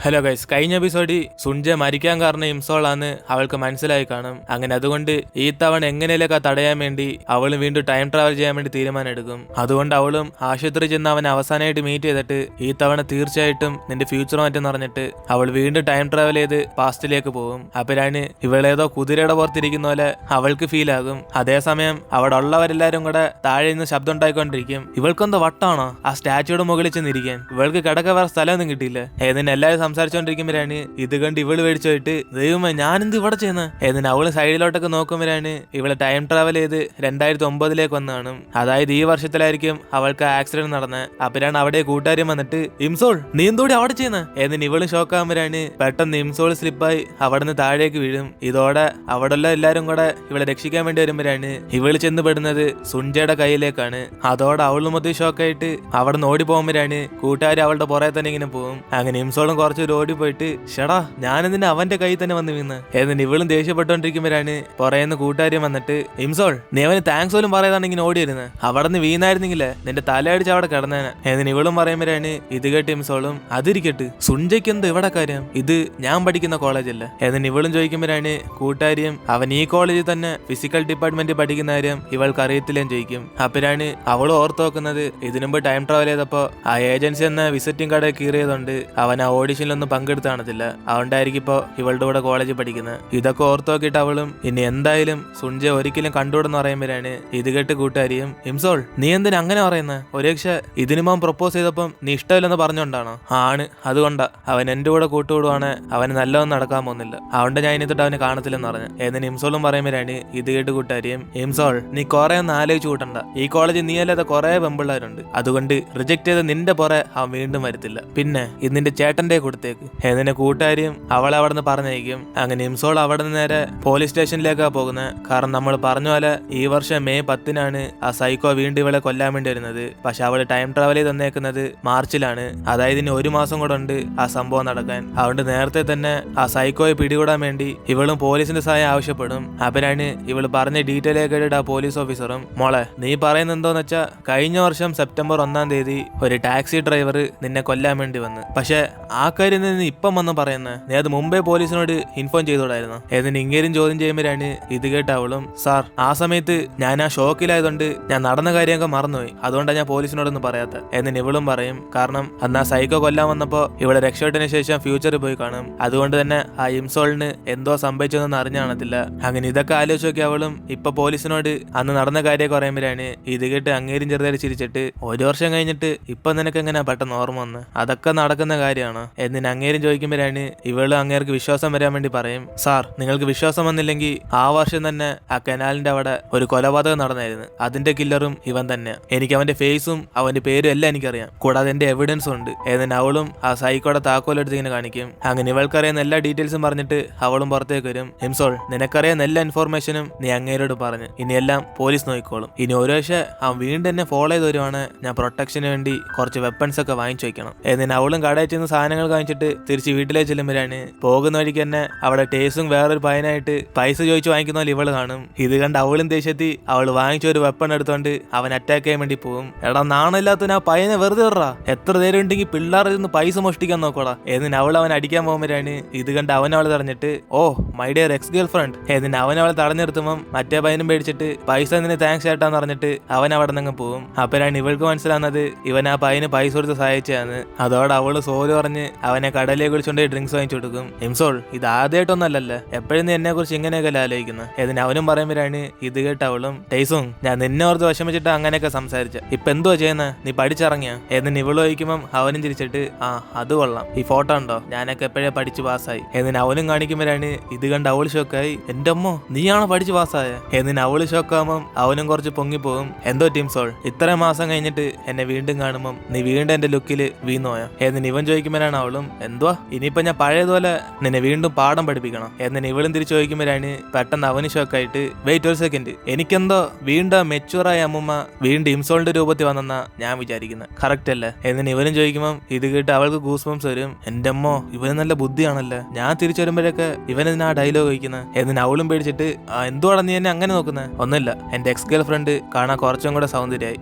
Hello guys, കഴിഞ്ഞ എപ്പിസോഡിൽ സുൻജെ മരിക്കാൻ കാരണം ഇംസോളാന്ന് അവൾക്ക് മനസ്സിലായി കാണും. അങ്ങനെ അതുകൊണ്ട് ഈ തവണ എങ്ങനെയൊക്കെ തടയാൻ വേണ്ടി അവളും വീണ്ടും ടൈം ട്രാവൽ ചെയ്യാൻ വേണ്ടി തീരുമാനം എടുക്കും. അതുകൊണ്ട് അവളും ആശുപത്രി ചെന്ന് അവൻ അവസാനമായിട്ട് മീറ്റ് ചെയ്തിട്ട് ഈ തവണ തീർച്ചയായിട്ടും നിന്റെ ഫ്യൂച്ചർ മാറ്റം പറഞ്ഞിട്ട് അവൾ വീണ്ടും ടൈം ട്രാവൽ ചെയ്ത് പാസ്റ്റിലേക്ക് പോകും. അപ്പോഴാണ് ഇവളേതോ കുതിരയുടെ പുറത്തിരിക്കുന്ന പോലെ അവൾക്ക് ഫീൽ ആകും. അതേസമയം അവിടെ ഉള്ളവരെല്ലാരും കൂടെ താഴെ നിന്ന് ശബ്ദം ഉണ്ടായിക്കൊണ്ടിരിക്കും. ഇവൾക്കെന്തോ വട്ടാണോ ആ സ്റ്റാച്ചുയുടെ മുകളിൽ ചെന്നിരിക്കാൻ? ഇവൾക്ക് കിടക്ക വേറെ സ്ഥലമൊന്നും കിട്ടിയില്ല. ഏതിന് എല്ലാവരും സംസാരിച്ചോണ്ടിരിക്കുമ്പോഴാണ് ഇത് കണ്ട് ഇവള് മേടിച്ചു പോയിട്ട് ദൈവമേ ഞാനെന്ത് ഇവിടെ ചെയ്യുന്ന ഏതിന് അവള് സൈഡിലോട്ടൊക്കെ നോക്കുമ്പോഴാണ് ഇവള് ടൈം ട്രാവൽ ചെയ്ത് 2009 വന്നതാണ്. അതായത് ഈ വർഷത്തിലായിരിക്കും അവൾക്ക് ആക്സിഡന്റ് നടന്നത്. അപ്പോഴാണ് അവിടെ കൂട്ടുകാരും വന്നിട്ട് ഇംസോൾ നീ എന്തോടി അവിടെ ചെയ്യുന്ന ഏതിന് ഇവള് ഷോക്കാകുമ്പോഴാണ് പെട്ടെന്ന് ഇംസോൾ സ്ലിപ്പായി അവിടെ നിന്ന് താഴേക്ക് വീഴും. ഇതോടെ അവിടെയുള്ള എല്ലാരും കൂടെ ഇവളെ രക്ഷിക്കാൻ വേണ്ടി വരുമ്പോഴാണ് ഇവള് ചെന്ന് പെടുന്നത് സുൻജയുടെ കയ്യിലേക്കാണ്. അതോടെ അവള് മൊത്തം ഷോക്കായിട്ട് അവിടെ നിന്ന് ഓടി പോകുമ്പോഴാണ് കൂട്ടുകാർ അവളുടെ പുറകെ തന്നെ ഇങ്ങനെ പോകും. അങ്ങനെ ഇംസോളും കുറച്ച് ഓടി പോയിട്ട് ഷടാ ഞാനെന്തിനാ അവന്റെ കയ്യിൽ തന്നെ വന്ന് വീന്ന് ഏതിന് ഇവളും ദേഷ്യപ്പെട്ടുകൊണ്ടിരിക്കുമ്പോഴാണ് പുറയുന്ന കൂട്ടുകാരും വന്നിട്ട് ഇംസോൾ നീ അവന് താങ്ക്സ് പോലും പറയാതാണ് ഇങ്ങനെ ഓടി വരുന്നത്. അവിടെ നിന്ന് വീണായിരുന്നെങ്കിലേ നിന്റെ തലയടിച്ച് അവിടെ കിടന്നേനെ ഏതിന് ഇവളും പറയുമ്പോഴാണ് ഇത് കേട്ട് ഇംസോളും അതിരിക്കട്ട് സുൻജയ്ക്ക് എന്ത് ഇവിടെ കാര്യം, ഇത് ഞാൻ പഠിക്കുന്ന കോളേജല്ല ഏതിന് ഇവളും ചോദിക്കുമ്പോഴാണ് കൂട്ടുകാരിയും അവൻ ഈ കോളേജിൽ തന്നെ ഫിസിക്കൽ ഡിപ്പാർട്ട്മെന്റ് പഠിക്കുന്ന കാര്യം ഇവൾക്ക് അറിയത്തില്ലേന്ന് ചോദിക്കും. അപ്പോഴാണ് അവൾ ഓർത്ത് നോക്കുന്നത് ഇതിനുമ്പ് ടൈം ട്രാവൽ ചെയ്തപ്പോ ആ ഏജൻസി എന്ന വിസിറ്റിംഗ് കട കീറിയതുകൊണ്ട് അവൻ ആ ഓഡിഷനിലൊന്നും പങ്കെടുത്ത് കാണത്തില്ല. അതുകൊണ്ടായിരിക്കും ഇപ്പോ ഇവളുടെ കൂടെ കോളേജിൽ പഠിക്കുന്നത്. ഇതൊക്കെ ഓർത്ത് നോക്കിയിട്ട് അവളും ഇനി എന്തായാലും സുൻജെ ഒരിക്കലും കണ്ടുകൂടെന്ന് പറയുമ്പോഴാണ് ഇത് കേട്ട് കൂട്ടുകാരിയും ഇംസോൾ നീ എന്തിനാ അങ്ങനെ പറയുന്നത്? ഒരുപക്ഷെ ഇതിനുമ്പം പ്രപ്പോസ് ചെയ്തപ്പം നീ ഇഷ്ടമില്ലെന്ന് പറഞ്ഞോണ്ടാണോ? ആണ്, അതുകൊണ്ടാ അവൻ എന്റെ കൂടെ കൂട്ടുകൂടുവാണ് അവന് നല്ലതൊന്നും നടക്കാൻ പോകുന്നില്ല. അതുകൊണ്ട് ഞാൻ ഇനി തൊട്ട് അവന് കാണത്തില്ലെന്ന് പറഞ്ഞു. ഏതിന് ഇംസോളും പറയുമ്പോഴാണ് ഇത് കേട്ട് കൂട്ടുകാരിയും ഇംസോൾ നീ കുറെ ഒന്ന് ആലോചിച്ച് കൂട്ടണ്ട. ഈ കോളേജിൽ നീ അല്ലാതെ കുറെ പെമ്പിള്ളേരുണ്ട്. അതുകൊണ്ട് റിജക്ട് ചെയ്ത് നിന്റെ പുറകെ അവൻ വീണ്ടും വരത്തില്ല. പിന്നെ ഇത് നിന്റെ ചേട്ടന്റെ കൊടുത്തേക്ക് ഏതിന്റെ കൂട്ടുകാരിയും അവളെ അവിടെ നിന്ന് പറഞ്ഞയക്കും. അങ്ങനെ ഇംസോൾ അവിടെ നിന്ന് നേരെ പോലീസ് സ്റ്റേഷനിലേക്കാണ് പോകുന്നത്. കാരണം നമ്മൾ പറഞ്ഞ പോലെ ഈ വർഷം മെയ് 10 ആ സൈക്കോ വീണ്ടും ഇവളെ കൊല്ലാൻ വേണ്ടി വരുന്നത്. പക്ഷെ അവള് ടൈം ട്രാവൽ ചെയ്ത് തന്നേക്കുന്നത് മാർച്ചിലാണ്. അതായത് ഇനി 1 മാസം കൂടെ ഉണ്ട് ആ സംഭവം നടക്കാൻ. അതുകൊണ്ട് നേരത്തെ തന്നെ ആ സൈക്കോയെ പിടികൂടാൻ വേണ്ടി ഇവളും പോലീസിന്റെ സഹായം ആവശ്യപ്പെടും. അപ്പോഴാണ് ഇവള് പറഞ്ഞ ഡീറ്റെയിൽ കേട്ടിട്ട് ആ പോലീസ് ഓഫീസറും മോളെ നീ പറയുന്നത് എന്തോന്ന് വെച്ചാ കഴിഞ്ഞ വർഷം സെപ്റ്റംബർ 1 ഒരു ടാക്സി ഡ്രൈവർ നിന്നെ കൊല്ലാൻ വേണ്ടി വന്ന്. പക്ഷെ ആ കാര്യം ഇപ്പം വന്ന് പറയുന്നത് നീ അത് മുമ്പേ പോലീസിനോട് ഇൻഫോം ചെയ്തോടായിരുന്നു ഏതിന് ഇങ്ങേരും ചോദ്യം ചെയ്യുമ്പോഴാണ് ഇത് കേട്ട അവളും സാർ ആ സമയത്ത് ഞാൻ ആ ഷോക്കിലായതുകൊണ്ട് ഞാൻ നടന്ന കാര്യമൊക്കെ മറന്നുപോയി, അതുകൊണ്ടാണ് ഞാൻ പോലീസിനോടൊന്നും പറയാത്ത എന്നിന് ഇവളും പറയും. കാരണം അന്ന് ആ സൈക്കോ കൊല്ലാൻ വന്നപ്പോ ഇവിടെ രക്ഷപ്പെട്ടതിന് ശേഷം ഫ്യൂച്ചറിൽ പോയി കാണും. അതുകൊണ്ട് തന്നെ ആ ഇംസോളിന് എന്തോ സംഭവിച്ചതെന്ന് അറിഞ്ഞു കാണത്തില്ല. അങ്ങനെ ഇതൊക്കെ ആലോചിച്ച് നോക്കി അവളും ഇപ്പൊ പോലീസിനോട് അന്ന് നടന്ന കാര്യമൊക്കെ പറയുമ്പോഴാണ് ഇത് കേട്ട് അങ്ങേരും ചെറുതായി ചിരിച്ചിട്ട് 1 വർഷം കഴിഞ്ഞിട്ട് ഇപ്പൊ നിനക്ക് എങ്ങനെയാ പെട്ടെന്ന് ഓർമ്മ വന്ന് അതൊക്കെ നടക്കുന്ന കാര്യമാണ് എന്നിന് അങ്ങേരും ചോദിക്കുമ്പോഴാണ് ഇവള് അങ്ങേർക്ക് വിശ്വാസം വരാൻ വേണ്ടി പറയും സാർ നിങ്ങൾക്ക് വിശ്വാസം വന്നില്ലെങ്കിൽ ആ വർഷം തന്നെ ആ കനാലിന്റെ അവിടെ ഒരു കൊലപാതകം നടന്നായിരുന്നു. അതിന്റെ കില്ലറും ഇവൻ തന്നെ. എനിക്ക് അവന്റെ ഫേസും അവന്റെ പേരും എല്ലാം എനിക്കറിയാം, കൂടാതെ എന്റെ എവിഡൻസും ഉണ്ട് എന്നിന് അവളും ആ സൈക്കോടെ താക്കോലെടുത്ത് ഇങ്ങനെ കാണിക്കും. അങ്ങനെ ഇവൾക്കറിയുന്ന എല്ലാ ഡീറ്റെയിൽസും പറഞ്ഞിട്ട് അവളും പുറത്തേക്ക് വരും. ഇംസോൾ നിനക്കറിയാവുന്ന എല്ലാ ഇൻഫോർമേഷനും നീ അങ്ങേരോട് പറഞ്ഞു, ഇനിയെല്ലാം പോലീസ് നോക്കിക്കോളും. ഇനി ഒരു പക്ഷേ അവൻ വീണ്ടും എന്നെ ഫോളോ ചെയ്ത് വരുവാണ് ഞാൻ പ്രൊട്ടക്ഷന് വേണ്ടി കുറച്ച് വെപ്പൺസ് ഒക്കെ വാങ്ങിച്ചു വെക്കണം എന്നിന് അവളും കടയിൽ ചെന്ന് സാധനങ്ങൾ വാങ്ങിച്ചിട്ട് തിരിച്ച് വീട്ടിലേക്ക് ചെല്ലുമ്പോഴാണ് പോകുന്ന വഴിക്ക് തന്നെ അവിടെ ടേസും വേറൊരു പയ്യനായിട്ട് പൈസ ചോദിച്ചു വാങ്ങിക്കുന്ന പോലെ ഇവള് കാണും. ഇത് കണ്ട് അവളും ദേഷ്യത്തി അവൾ വാങ്ങിച്ച ഒരു വെപ്പൺ എടുത്തോണ്ട് അവൻ അറ്റാക്ക് ചെയ്യാൻ വേണ്ടി പോകും. എടാ നാണില്ലാത്ത ആ പയ്യനെ വെറുതെ വിടറാ, എത്ര നേരം ഉണ്ടെങ്കിൽ പിള്ളേർ നിന്ന് പൈസ മോഷ്ടിക്കാൻ നോക്കോടാ എന്നിന് അവൻ അടിക്കാൻ പോകുമ്പോഴാണ് ഇത് കണ്ട് അവളെ തടഞ്ഞിട്ട് oh my dear ex girlfriend എന്നിന് അവളെ തടഞ്ഞെടുത്തുമ്പം മറ്റേ പയ്യനും പേടിച്ചിട്ട് പൈസ നിന്നെ താങ്ക്സ് ചേട്ടാന്ന് പറഞ്ഞിട്ട് അവൻ അവിടെ നിന്ന് പോകും. അപ്പോഴാണ് ഇവൾക്ക് മനസ്സിലാവുന്നത് ഇവൻ ആ പയ്യന് പൈസ കൊടുത്ത് സഹായിച്ചാന്ന്. അതോടെ അവള് സോറി പറഞ്ഞ് അവനെ കടലിലേക്ക് വിളിച്ചോണ്ട് ഡ്രിങ്ക്സ് വാങ്ങിച്ചു കൊടുക്കും. ഇംസോൾ ഇത് ആദ്യമായിട്ടൊന്നല്ലല്ലോ, എപ്പോഴും നീ എന്നെ കുറിച്ച് ഇങ്ങനെയൊക്കെ ആലോചിക്കുന്നത് എന്നിന് അവനും പറയുമ്പോഴാണ് ഇത് കേട്ട് അവളും ടൈസും ഞാൻ നിന്നെ ഓർത്ത് വിഷമിച്ചിട്ട് അങ്ങനെയൊക്കെ സംസാരിച്ച ഇപ്പൊ എന്തുവാ ചെയ്യുന്നത്, നീ പഠിച്ചിറങ്ങിയ എന്നിന് ഇവള് ചോദിക്കുമ്പം അവനും ചിരിച്ചിട്ട് ആ അത് കൊള്ളാം, ഈ ഫോട്ടോ ഉണ്ടോ, ഞാനൊക്കെ എപ്പോഴേ പഠിച്ചു പാസ്സായി എന്നിന് അവനും കാണിക്കുമ്പോഴാണ് ഇത് കണ്ട് അവള് ഷോക്കായി എന്റെ അമ്മോ നീയാണോ പഠിച്ചു പാസ്സായ എന്നിന് അവള് ഷോക്കാവുമ്പം അവനും കുറച്ച് പൊങ്ങിപ്പോകും. എന്തോ ടീംസോൾ ഇത്രയും മാസം കഴിഞ്ഞിട്ട് എന്നെ വീണ്ടും കാണുമ്പം നീ വീണ്ടും എന്റെ ലുക്കില് വീണോയോ എന്നിന് ഇവൻ ചോദിക്കുമ്പോഴാണ് അവളും എന്തുവാ ഇനിയിപ്പൊ ഞാൻ പഴയതുപോലെ നിന്നെ വീണ്ടും പാഠം പഠിപ്പിക്കണം എന്നിന് ഇവളും തിരിച്ചു ചോദിക്കുമ്പോഴാണ് പെട്ടെന്ന് അവന് ഷോക്കായിട്ട് വെയിറ്റ് ഒരു സെക്കൻഡ് എനിക്കെന്തോ വീണ്ടും മെച്ചുവറായ അമ്മുമ്മ വീണ്ടും ഇംസോളിന്റെ രൂപത്തിൽ വന്നെന്നാ ഞാൻ വിചാരിക്കുന്നത്, കറക്റ്റ് അല്ലേ എന്നിന് ഇവനും ചോദിക്കുമ്പം ഇത് കേട്ട് അവൾക്ക് ഗൂസ് ബംസ് വരും. എന്റെ അമ്മോ ഇവന് നല്ല ബുദ്ധിയാണല്ലോ, ഞാൻ തിരിച്ചു വരുമ്പോഴൊക്കെ ഇവനെതിന് ആ ഡയലോഗ് വയ്ക്കുന്നത് എന്നിന് അവളും പേടിച്ചിട്ട് എന്തുവാടാ നീ എന്നെ അങ്ങനെ നോക്കുന്നത്? ഒന്നുമില്ല, എന്റെ എക്സ് ഗേൾ ഫ്രണ്ട് കാണാൻ കുറച്ചും കൂടെ സൗന്ദര്യമായി.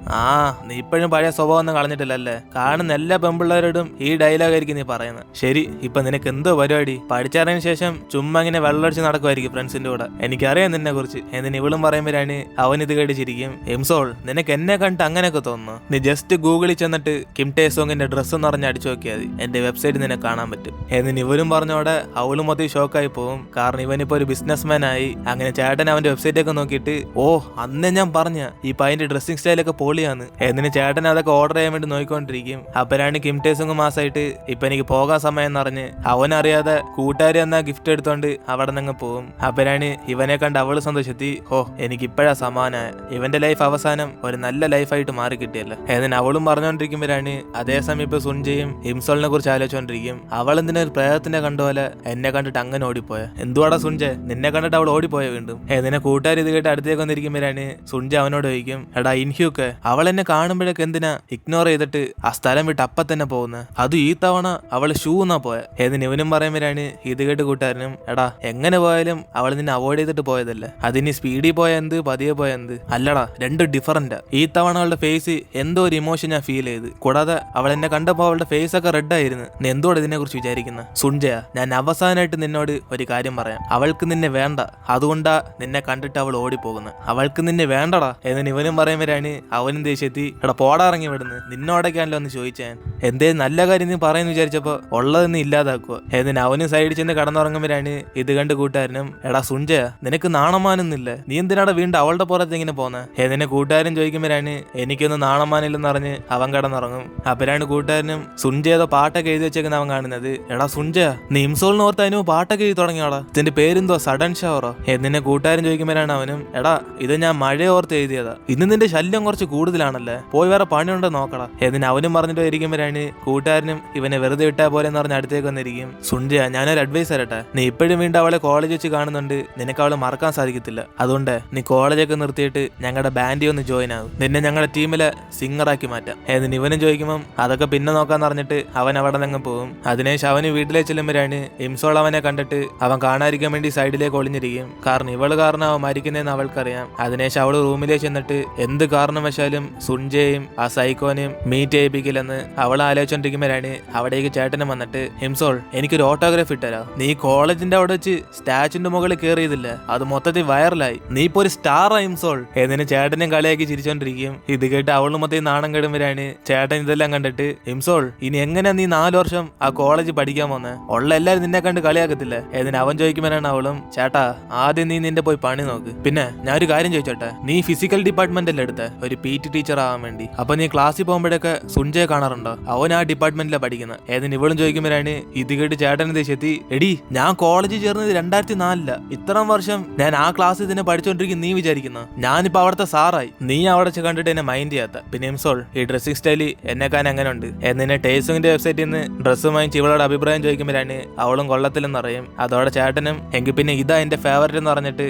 നീ ഇപ്പോഴും പഴയ സ്വഭാവം ഒന്നും കളഞ്ഞിട്ടില്ലല്ലേ, കാണുന്ന എല്ലാ പെമ്പിള്ളേരോടും ഈ ഡയലോഗ് ആയിരിക്കും നീ പറയുന്നത് പറയുന്നത്. ശരി, ഇപ്പൊ നിനക്ക് എന്തോ പരിപാടി? പഠിച്ചറിഞ്ഞ ശേഷം ചുമ്മാ ഇങ്ങനെ വെള്ളമടിച്ച് നടക്കുമായിരിക്കും ഫ്രണ്ട്സിന്റെ കൂടെ. എനിക്കറിയാം നിന്നെ കുറിച്ച്. എന്നിന് ഇവളും പറയുമ്പോഴാണ് അവൻ ഇത് കേട്ടിച്ചിരിക്കും. ഇംസോൾ, നിനക്ക് എന്നെ കണ്ടിട്ട് അങ്ങനെയൊക്കെ തോന്നുന്നു? നീ ജസ്റ്റ് ഗൂഗിളിൽ ചെന്നിട്ട് കിം ടേ സോങ്ങിന്റെ ഡ്രസ്സ് എന്ന് പറഞ്ഞ് അടിച്ചു നോക്കിയാൽ മതി, എന്റെ വെബ്സൈറ്റ് നിന്നെ കാണാൻ പറ്റും. എന്നിന് ഇവരും പറഞ്ഞോടെ അവളും മൊത്തം ഷോക്കായി പോകും. കാരണം ഇവനിപ്പോ ഒരു ബിസിനസ്മാൻ ആയി. അങ്ങനെ ചേട്ടൻ അവന്റെ വെബ്സൈറ്റ് ഒക്കെ നോക്കിയിട്ട്, ഓ അന്നേ ഞാൻ പറഞ്ഞ ഈ പയ്യന്റെ ഡ്രസ്സിംഗ് സ്റ്റൈലൊക്കെ പൊളിയാന്ന്. എന്നിന് ചേട്ടൻ അതൊക്കെ ഓർഡർ ചെയ്യാൻ വേണ്ടി നോക്കിക്കൊണ്ടിരിക്കും. അപ്പരാണ് കിം ടേ സോങ് മാസമായിട്ട് ഇപ്പൊ എനിക്ക് പോകാൻ സമയം എന്ന് പറഞ്ഞ് അവനറിയാതെ കൂട്ടുകാരി എന്നാ ഗിഫ്റ്റ് എടുത്തോണ്ട് അവിടെ നിന്ന് പോകും. അപ്പരാണ് ഇവനെ കണ്ട് അവള് സന്തോഷത്തി, ഓ എനിക്ക് ഇപ്പോഴാ സമാനായ, ഇവന്റെ ലൈഫ് അവസാനം ഒരു നല്ല ലൈഫായിട്ട് മാറി കിട്ടിയല്ലോ. എന്നിന് അവളും പറഞ്ഞുകൊണ്ടിരിക്കുമ്പോഴാണ് അതേസമയം ഇപ്പൊ സുൻജയും ഇംസോളിനെ കുറിച്ച് ആലോചിച്ചോണ്ടിരിക്കും. അവൾ എന്തിനാ ഒരു പ്രേതത്തിനെ കണ്ടുപോലെ എന്നെ കണ്ടിട്ട് അങ്ങനെ ഓടിപ്പോയ? എന്തുവാടാ സുൻജെ, നിന്നെ കണ്ടിട്ട് അവൾ ഓടിപ്പോയ വീണ്ടും? എന്നിനെ കൂട്ടുകാർ ഇത് കേട്ട് അടുത്തേക്ക് വന്നിരിക്കുമ്പോഴാണ് സുൻജ അവനോട് ചോദിക്കും, എടാ ഇൻഹ്യൂക്ക്, അവൾ എന്നെ കാണുമ്പോഴൊക്കെ എന്തിനാ ഇഗ്നോർ ചെയ്തിട്ട് ആ സ്ഥലം വിട്ട് അപ്പ തന്നെ പോകുന്നത്? അത് ഈ തവണ അവള് ഷൂ എന്നാ പോയ. എന്നിന് ഇവനും പറയുമ്പോഴാണ് ഇത് കേട്ട് കൂട്ടുകാരനും, എടാ എങ്ങനെ പോയാലും അവൾ നിന്നെ അവോയ്ഡ് ചെയ്തിട്ട് പോയതല്ലേ, അതിന് സ്പീഡിൽ പോയ എന്ത് പതിയെ പോയ എന്ത്? അല്ലടാ, രണ്ട് ഡിഫറന്റാ. ഈ തവണ അവളുടെ ഫേസ് എന്തോ ഒരു ഇമോഷൻ ഞാൻ ഫീൽ ചെയ്ത്. കൂടാതെ അവൾ എന്നെ കണ്ടപ്പോ അവളുടെ ഫേസ് ഒക്കെ റെഡ് ആയിരുന്നു. നീ എന്തോടെ ഇതിനെ കുറിച്ച് വിചാരിക്കുന്നത്? സുൻജയ, ഞാൻ അവസാനമായിട്ട് നിന്നോട് ഒരു കാര്യം പറയാം. അവൾക്ക് നിന്നെ വേണ്ട, അതുകൊണ്ടാ നിന്നെ കണ്ടിട്ട് അവൾ ഓടിപ്പോകുന്നത്. അവൾക്ക് നിന്നെ വേണ്ടടാ. എന്നിന് ഇവനും പറയുമ്പോഴാണ് അവനും ദേഷ്യത്തി, എടാ പോടാറങ്ങി വിടുന്നു, നിന്നോടൊക്കെയാണല്ലോ എന്ന് ചോദിച്ചാൻ. എന്തേ നല്ല കാര്യം നീ പറയുന്നു വിചാരിച്ചപ്പോ ഉള്ളത് നീ ഇല്ലാതാക്കുക. എന്നിന് അവനും സൈഡിൽ ചെന്ന് കടന്നുറങ്ങുമ്പോഴാണ് ഇത് കണ്ട് കൂട്ടുകാരനും, എടാ സുൻജയ, നിനക്ക് നാണമാനൊന്നുമില്ല, നീ എന്തിനാടാ വീണ്ടും അവളുടെ പുറത്ത് ഇങ്ങനെ പോന്നെ? എന്നിനെ കൂട്ടുകാരൻ ചോദിക്കുമ്പോഴാണ് എനിക്കൊന്നും നാണമാനില്ലെന്ന് പറഞ്ഞ് അവൻ കടന്നുറങ്ങും. അപ്പരാണ് കൂട്ടുകാരനും സുൻജയ പാട്ടൊക്കെ എഴുതി വെച്ചേക്കുന്ന അവൻ കാണുന്നത്. എടാ സുൻജയ, നീ ഇംസോളിന് ഓർത്ത് അതിന് പാട്ടൊക്കെ എഴുതി തുടങ്ങിയോടാ, ഇതിന്റെ പേരെന്തോ സഡൻ ഷവറോ? എന്നിനെ കൂട്ടുകാരൻ ചോദിക്കുമ്പോഴാണ് അവനും, എടാ ഇത് ഞാൻ മഴ ഓർത്ത് എഴുതിയതാ, ഇന്ന് നിന്റെ ശല്യം കുറച്ച് കൂടുതലാണല്ലേ, പോയി വേറെ പണിയുണ്ടോ നോക്കടാ. എന്നിന് അവനും പറഞ്ഞിട്ട് ഇരിക്കുമ്പോഴാണ് കൂട്ടുകാരനും ഇവനെ വെറുതെ വിട്ടാ പോലെ എന്ന് പറഞ്ഞ് അടുത്തേക്ക് വന്നിരിക്കും. സുൻജയ, ഞാനൊരു അഡ്വൈസ് തരട്ടെ, നീ ഇപ്പോഴും വീണ്ടും അവളെ കോളേജ് വെച്ച് കാണുന്നുണ്ട്, നിനക്ക് അവളെ മറക്കാൻ സാധിക്കത്തില്ല. അതുകൊണ്ട് നീ കോളേജൊക്കെ നിർത്തിയിട്ട് ഞങ്ങളുടെ ബാൻഡിൽ ഒന്ന് ജോയിൻ ആകും, നിന്നെ ഞങ്ങളുടെ ടീമിലെ സിംഗറാക്കി മാറ്റാം. എന്നിന് ഇവനും ചോദിക്കുമ്പം അതൊക്കെ പിന്നെ നോക്കാന്ന് പറഞ്ഞിട്ട് അവൻ അവിടെ നിന്ന് പോകും. അതിനുശേഷം അവന് വീട്ടിലേക്ക് ചെല്ലുമ്പോഴാണ് ഇംസോൾ അവനെ കണ്ടിട്ട് അവൻ കാണാതിരിക്കാൻ വേണ്ടി സൈഡിലേക്ക് ഒളിഞ്ഞിരിക്കും. കാരണം ഇവള് കാരണം അവൻ മരിക്കുന്നതെന്ന് അവൾക്കറിയാം. അതിനുശേഷം അവള് റൂമിലേക്ക് ചെന്നിട്ട് എന്ത് കാരണവശാലും സുൻജയെയും ആ സൈക്കോനെയും മീറ്റ് ചെയ്യിപ്പിക്കില്ലെന്ന് അവൾ ആലോചിച്ചോണ്ടിരിക്കുമ്പോഴാണ് അവിടേക്ക് ചേട്ടനും വന്നിട്ട്, ഇംസോൾ എനിക്കൊരു ഓട്ടോഗ്രാഫ് ഇട്ടരാ, നീ കോളേജിന്റെ അവിടെ വെച്ച് സ്റ്റാച്ചുന്റെ മുകളിൽ കയറിയതില്ല, അത് മൊത്തത്തിൽ വൈറലായി, നീ ഇപ്പൊ ഒരു സ്റ്റാറാ ഇംസോൾ. എന്നിന് ചേട്ടനും കളിയാക്കി ചിരിച്ചോണ്ടിരിക്കും. ഇത് കേട്ട് അവളും മൊത്തം നാണം കെടുമ്പോഴാണ് ചേട്ടൻ ഇതെല്ലാം കണ്ടിട്ട്, ഇംസോൾ ഇനി എങ്ങനെ നീ 4 വർഷം ആ കോളേജ് പഠിക്കാൻ പോന്നെ? ഉള്ള എല്ലാരും നിന്നെ കണ്ട് കളിയാക്കത്തില്ല. എന്നിന് അവൻ ചോദിക്കുമ്പോഴാണ് അവളും, ചേട്ടാ ആദ്യം നീ നിന്റെ പോയി പണി നോക്ക്. പിന്നെ ഞാൻ ഒരു കാര്യം ചോദിച്ചോട്ടെ, നീ ഫിസിക്കൽ ഡിപ്പാർട്ട്മെന്റിൽ എടുത്ത ഒരു PT ടീച്ചർ ആവാൻ വേണ്ടി, അപ്പൊ നീ ക്ലാസ്സിൽ പോകുമ്പോഴൊക്കെ സുൻജയെ കാണാറുണ്ടോ? അവൻ ആ ഡിപ്പാർട്ട്മെന്റിലാണ് പഠിക്കുന്നത്. ഏതിന് ഇവളും ചോദിക്കുമ്പോഴാണ് ഇത് കേട്ട് ചേട്ടൻ ദേഷ്യത്തി, എടി ഞാൻ കോളേജിൽ ചേർന്നത് 2004 ഇത്രയും വർഷം ഞാൻ ആ ക്ലാസ്സിൽ തന്നെ പഠിച്ചോണ്ടിരിക്കും നീ വിചാരിക്കുന്ന? ഞാനിപ്പോ അവിടുത്തെ സാറായി, നീ അവിടെ കണ്ടിട്ട് എന്നെ മൈൻഡ് ചെയ്യാത്ത. പിന്നെ ഇംസോൾ ഈ ഡ്രസ്സിംഗ് സ്റ്റൈലി എന്നെക്കാൻ അങ്ങനെ ഉണ്ട്. എന്നിനെ ടേസോങ്ങിന്റെ വെബ്സൈറ്റിൽ നിന്ന് ഡ്രസ്സ് വാങ്ങിച്ച് ഇവളുടെ അഭിപ്രായം ചോദിക്കുമ്പോഴാണ് അവളും കൊള്ളത്തില്ലെന്ന് അറിയും. അതോടെ ചേട്ടനും എങ്കിൽ പിന്നെ ഇതാ എന്റെ ഫേവറേറ്റ് എന്ന് പറഞ്ഞിട്ട്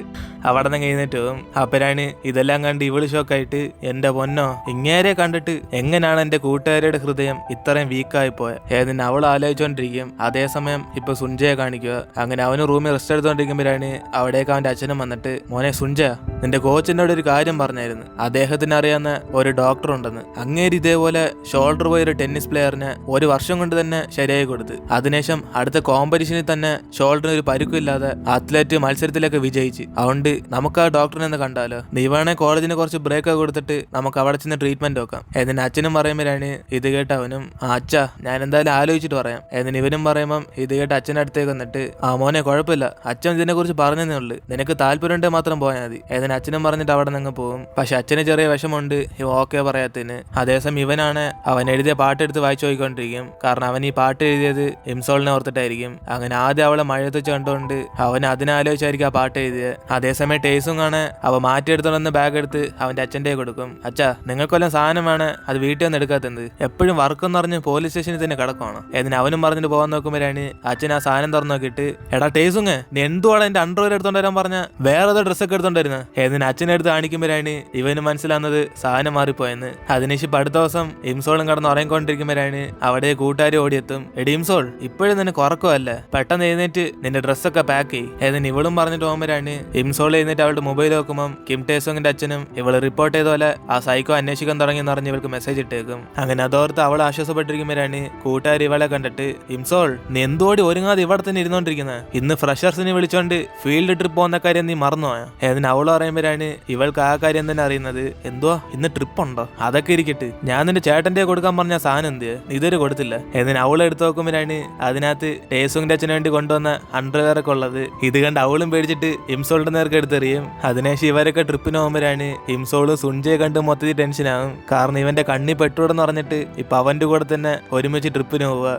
അവിടെ നിന്ന് കഴിഞ്ഞിട്ട് പോകും. അപ്പരാണ് ഇതെല്ലാം കണ്ട് ഇവള് ഷോക്കായിട്ട്, എന്റെ പൊന്നോ, ഇങ്ങേരെ കണ്ടിട്ട് എങ്ങനെയാണ് എന്റെ കൂട്ടുകാരുടെ ഹൃദയം ഇത്രയും വീക്കായി പോയത്? ഏതിന് അവൾ ആലോചിച്ചോണ്ടിരിക്കും. അതേസമയം ഇപ്പൊ സുൻജയെ കാണിക്കുക. അങ്ങനെ അവന് റൂമിൽ റെസ്റ്റ് എടുത്തോണ്ടിരിക്കുമ്പോഴാണ് അവിടേക്ക് അവന്റെ അച്ഛനും വന്നിട്ട്, മോനെ സുൻജയ, നിന്റെ കോച്ചിനോട് ഒരു കാര്യം പറഞ്ഞായിരുന്നു, അദ്ദേഹത്തിന് അറിയാവുന്ന ഒരു ഡോക്ടർ ഉണ്ടെന്ന്. അങ്ങേര് ഇതേപോലെ ഷോൾഡർ പോയ ഒരു ടെന്നീസ് പ്ലെയറിന് 1 വർഷം കൊണ്ട് തന്നെ ശരിയായി കൊടുത്ത്. അതിനുശേഷം അടുത്ത കോമ്പറ്റീഷനിൽ തന്നെ ഷോൾഡറിന് ഒരു പരുക്കില്ലാതെ അത്ലറ്റ് മത്സരത്തിലൊക്കെ വിജയിച്ച്. അതുകൊണ്ട് നമുക്ക് ആ ഡോക്ടറിനെ ഒന്ന് കണ്ടാലോ? നീ വേണേ കോളേജിന് കുറച്ച് ബ്രേക്ക് ഒക്കെ കൊടുത്തിട്ട് നമുക്ക് അവിടെ ചെന്ന് ട്രീറ്റ്മെന്റ് നോക്കാം. എന്നിന് അച്ഛനും പറയുമ്പോഴാണ് ഇത് കേട്ട് അവനും, അച്ഛാ ഞാൻ എന്തായാലും ആലോചിച്ചിട്ട് പറയാം. എന്നിന് ഇവനും പറയുമ്പം ഇത് കേട്ട് അച്ഛൻ്റെ അടുത്തേക്ക് വന്നിട്ട്, മോനെ കുഴപ്പമില്ല, അച്ഛൻ ഇതിനെ കുറിച്ച് പറഞ്ഞതേ ഉള്ളു, നിനക്ക് താല്പര്യമുണ്ടെ മാത്രം പോയാൽ മതി. എന്നിന് അച്ഛനും പറഞ്ഞിട്ട് അവിടെ നിന്ന് പോകും. പക്ഷെ അച്ഛന് ചെറിയ വിഷമമുണ്ട് ഓക്കെ പറയാത്തതിന്. അതേസമയം ഇവനാണ് അവൻ എഴുതിയ പാട്ടെടുത്ത് വായിച്ചു പോയിക്കൊണ്ടിരിക്കും. കാരണം അവൻ ഈ പാട്ട് എഴുതിയത് ഇംസോളിനെ ഓർത്തിട്ടായിരിക്കും. അങ്ങനെ ആദ്യം അവളെ മഴയത്ത് വെച്ച് കണ്ടുകൊണ്ട് അവൻ അതിനാലോചിച്ചായിരിക്കും ആ പാട്ട് എഴുതിയത്. അതേസമയം ടേസും കാണെ അവ മാറ്റിയെടുത്തോണ്ടെന്ന് ബാഗ് എടുത്ത് അവന്റെ അച്ഛൻ്റെ കൊടുക്കും. അച്ഛാ നിങ്ങൾക്കൊല്ലം സാധനം വേണേ അത് വീട്ടിൽ നിന്ന് എടുക്കാത്തത്, എപ്പോഴും വർക്ക് എന്ന് പറഞ്ഞ് പോലീസ് സ്റ്റേഷനിൽ തന്നെ കിടക്കുവാണ്. എന്നിന് അവനും പറഞ്ഞിട്ട് പോകാൻ നോക്കുമ്പോഴാണ് അച്ഛൻ ആ സാധനം തുറന്നു നോക്കിയിട്ട്, എടാ ടേസുങ്ങ്, നീ എന്തുവാണ് എന്റെ അണ്ടർവെയർ എടുത്തോണ്ട് വരാൻ പറഞ്ഞ വേറെ ഏതോ ഡ്രസ്സൊക്കെ എടുത്തോണ്ടിരുന്നത്? എന്നിന് അച്ഛനെടുത്ത് കാണിക്കുമ്പോഴാണ് ഇവന് മനസ്സിലാവുന്നത് സാധനം മാറിപ്പോയെന്ന്. അതിനുശേഷം അടുത്ത ദിവസം ഇംസോളും കടന്ന് ഉറങ്ങിക്കൊണ്ടിരിക്കുമ്പോഴാണ് അവിടെ കൂട്ടുകാർ ഓടിയെത്തും. എടി ഇംസോൾ, ഇപ്പോഴും നിനക്ക് ഉറക്കമല്ലേ, പെട്ടെന്ന് എഴുന്നേറ്റ് നിന്റെ ഡ്രസ്സൊക്കെ പാക്ക് ചെയ്യും. എന്നിന് ഇവളും പറഞ്ഞിട്ട് പോകുമ്പോഴാണ് ഇംസോൾ എഴുന്നേറ്റ് അവളുടെ മൊബൈൽ നോക്കുമ്പോൾ കിം ടേസോങ്ങിന്റെ അച്ഛനും ഇവള് റിപ്പോർട്ട് ചെയ്ത പോലെ ആ സൈക്കോ അന്വേഷിക്കാൻ തുടങ്ങിയെന്ന് പറഞ്ഞ് ഇവൾക്ക് മെസ്സേജ് ഇട്ടേക്കും. അങ്ങനെ അതോർത്ത് അവൾ ആ ആശ്വാസപ്പെട്ടിരിക്കുമ്പോഴാണ് കൂട്ടുകാർ ഇവളെ കണ്ടിട്ട് ഇംസോൾ നീ എന്തോടി ഒരുങ്ങാതെ ഇവിടെ തന്നെ ഇരുന്നോണ്ടിരിക്കുന്നത്, ഇന്ന് ഫ്രഷേഴ്സിനെ വിളിച്ചോണ്ട് ഫീൽഡ് ട്രിപ്പ് പോകുന്ന കാര്യം നീ മറന്നുപോയോ? എന്നിട്ട് അവൾ പറയുമ്പോഴാണ് ഇവൾക്ക് ആ കാര്യം തന്നെ അറിയുന്നത്. എന്തുവാ ഇന്ന് ട്രിപ്പ് ഉണ്ടോ? അതൊക്കെ ഇരിക്കട്ടെ, ഞാൻ നിന്റെ ചേട്ടന്റെ കൊടുക്കാൻ പറഞ്ഞ സാധനം എന്ത് ഇതുവരെ കൊടുത്തില്ല. എന്നിട്ട് അവൾ എടുത്ത് നോക്കുമ്പോഴാണ് അതിനകത്ത് ടേസുങ്ങിന്റെ അച്ഛന് വേണ്ടി കൊണ്ടുവന്ന അണ്ടർവെയർ ഒക്കെ ഉള്ളത്. ഇത് കണ്ട് അവളും പേടിച്ചിട്ട് ഇംസോളിന്റെ നേർക്ക് എടുത്തെറിയും. അതിനുശേഷം ഇവരൊക്കെ ട്രിപ്പിന് പോകുമ്പോഴാണ് ഇംസോള് സുൻജയെ കണ്ട് മൊത്തത്തിൽ ടെൻഷനാകും. കാരണം ഇവന്റെ കണ്ണി പെട്ടുവിടെന്ന് പറഞ്ഞിട്ട് ഇപ്പൊ അവന്റെ കൂടെ തന്നെ ഒരുമിച്ച് ട്രിപ്പിന് പോവുക.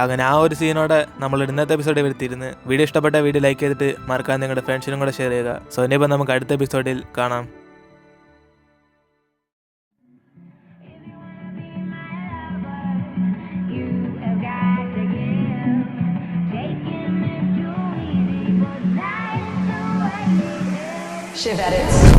അങ്ങനെ ആ ഒരു സീനോടെ നമ്മൾ ഇന്നത്തെ എപ്പിസോഡിൽ വരുത്തിയിരുന്നു. വീഡിയോ ഇഷ്ടപ്പെട്ട വീഡിയോ ലൈക്ക് ചെയ്തിട്ട് മറക്കാൻ നിങ്ങളുടെ ഫ്രണ്ട്സിനും കൂടെ ഷെയർ ചെയ്യുക. സോ ഇനിയിപ്പോൾ നമുക്ക് അടുത്ത എപ്പിസോഡിൽ കാണാം. Shiv Edits.